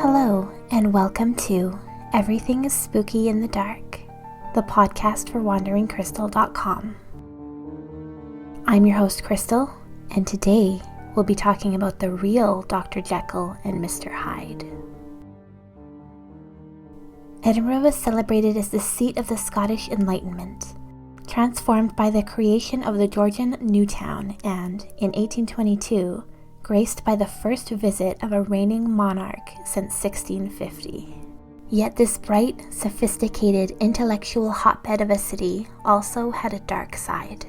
Hello, and welcome to Everything is Spooky in the Dark, the podcast for WanderingCrystal.com. I'm your host, Crystal, and today we'll be talking about the real Dr. Jekyll and Mr. Hyde. Edinburgh was celebrated as the seat of the Scottish Enlightenment, transformed by the creation of the Georgian New Town, and, in 1822, graced by the first visit of a reigning monarch since 1650. Yet this bright, sophisticated, intellectual hotbed of a city also had a dark side,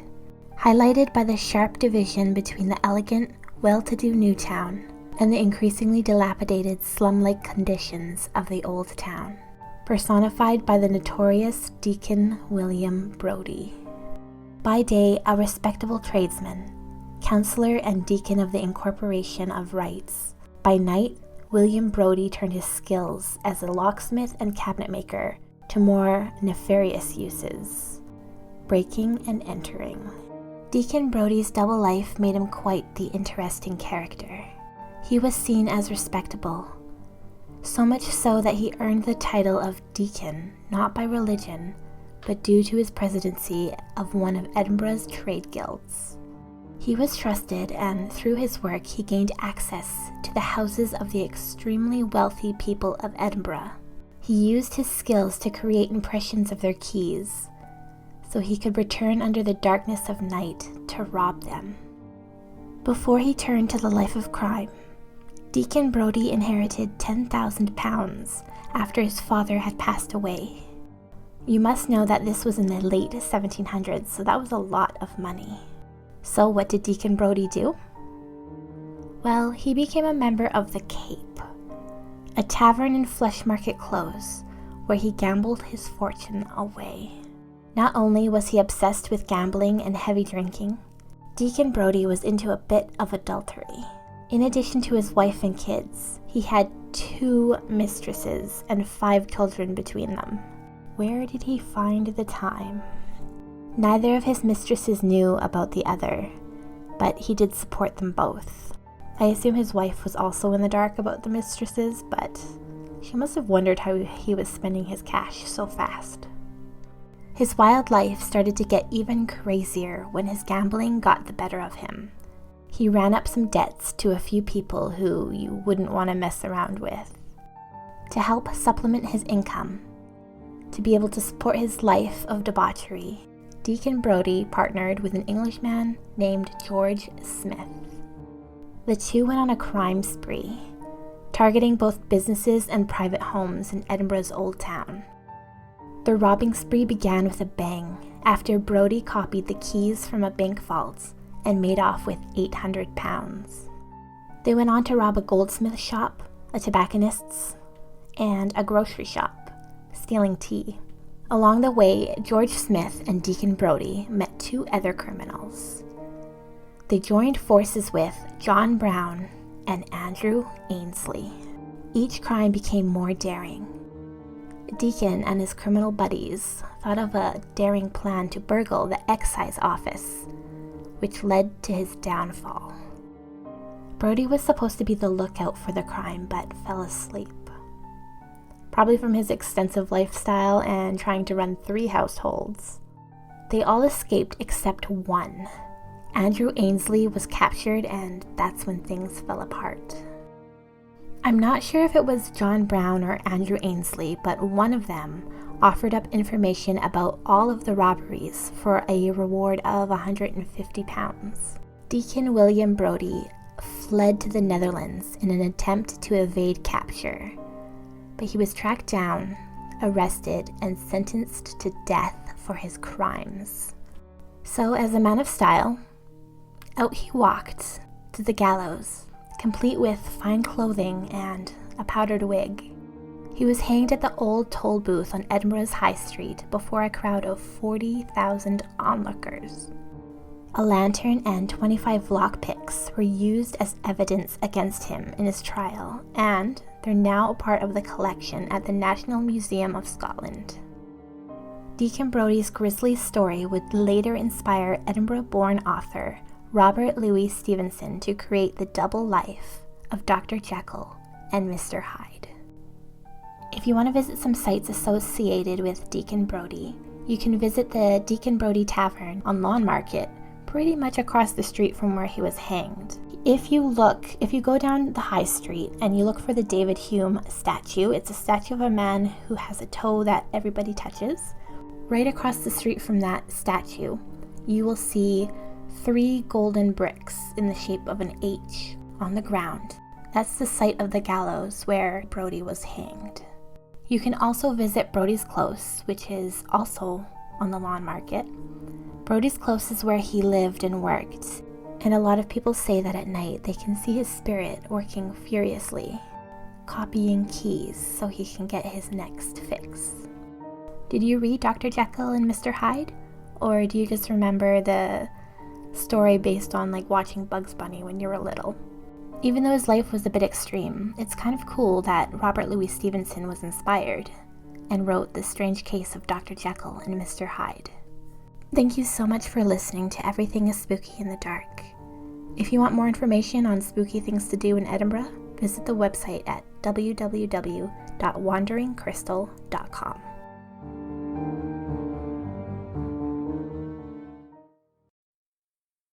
highlighted by the sharp division between the elegant, well-to-do New Town and the increasingly dilapidated slum-like conditions of the Old Town, personified by the notorious Deacon William Brodie. By day, a respectable tradesman, counselor and deacon of the Incorporation of Rights. By night, William Brodie turned his skills as a locksmith and cabinetmaker to more nefarious uses, breaking and entering. Deacon Brodie's double life made him quite the interesting character. He was seen as respectable, so much so that he earned the title of deacon not by religion, but due to his presidency of one of Edinburgh's trade guilds. He was trusted, and through his work he gained access to the houses of the extremely wealthy people of Edinburgh. He used his skills to create impressions of their keys, so he could return under the darkness of night to rob them. Before he turned to the life of crime, Deacon Brodie inherited £10,000 after his father had passed away. You must know that this was in the late 1700s, so that was a lot of money. So what did Deacon Brodie do? Well, he became a member of the Cape, a tavern in Flesh Market Close, where he gambled his fortune away. Not only was he obsessed with gambling and heavy drinking, Deacon Brodie was into a bit of adultery. In addition to his wife and kids, he had 2 mistresses and 5 children between them. Where did he find the time? Neither of his mistresses knew about the other, but he did support them both. I assume his wife was also in the dark about the mistresses, but she must have wondered how he was spending his cash so fast. His wild life started to get even crazier when his gambling got the better of him. He ran up some debts to a few people who you wouldn't want to mess around with. To help supplement his income, to be able to support his life of debauchery, Deacon Brodie partnered with an Englishman named George Smith. The two went on a crime spree, targeting both businesses and private homes in Edinburgh's Old Town. The robbing spree began with a bang after Brodie copied the keys from a bank vault and made off with £800. They went on to rob a goldsmith shop, a tobacconist's, and a grocery shop, stealing tea. Along the way, George Smith and Deacon Brodie met 2 other criminals. They joined forces with John Brown and Andrew Ainsley. Each crime became more daring. Deacon and his criminal buddies thought of a daring plan to burgle the excise office, which led to his downfall. Brodie was supposed to be the lookout for the crime, but fell asleep. Probably from his extensive lifestyle and trying to run 3 households. They all escaped except one. Andrew Ainsley was captured, and that's when things fell apart. I'm not sure if it was John Brown or Andrew Ainsley, but one of them offered up information about all of the robberies for a reward of £150. Deacon William Brodie fled to the Netherlands in an attempt to evade capture, but he was tracked down, arrested, and sentenced to death for his crimes. So, as a man of style, out he walked to the gallows, complete with fine clothing and a powdered wig. He was hanged at the old toll booth on Edinburgh's High Street before a crowd of 40,000 onlookers. A lantern and 25 lockpicks were used as evidence against him in his trial, and they're now a part of the collection at the National Museum of Scotland. Deacon Brodie's grisly story would later inspire Edinburgh-born author Robert Louis Stevenson to create the double life of Dr. Jekyll and Mr. Hyde. If you want to visit some sites associated with Deacon Brodie, you can visit the Deacon Brodie Tavern on Lawn Market, pretty much across the street from where he was hanged. If you go down the high street and you look for the David Hume statue, it's a statue of a man who has a toe that everybody touches. Right across the street from that statue, you will see 3 golden bricks in the shape of an H on the ground. That's the site of the gallows where Brodie was hanged. You can also visit Brodie's Close, which is also on the Lawn Market. Brodie's Close is where he lived and worked, and a lot of people say that at night they can see his spirit working furiously, copying keys so he can get his next fix. Did you read Dr. Jekyll and Mr. Hyde? Or do you just remember the story based on watching Bugs Bunny when you were little? Even though his life was a bit extreme, it's kind of cool that Robert Louis Stevenson was inspired and wrote The Strange Case of Dr. Jekyll and Mr. Hyde. Thank you so much for listening to Everything is Spooky in the Dark. If you want more information on spooky things to do in Edinburgh, visit the website at www.wanderingcrystal.com.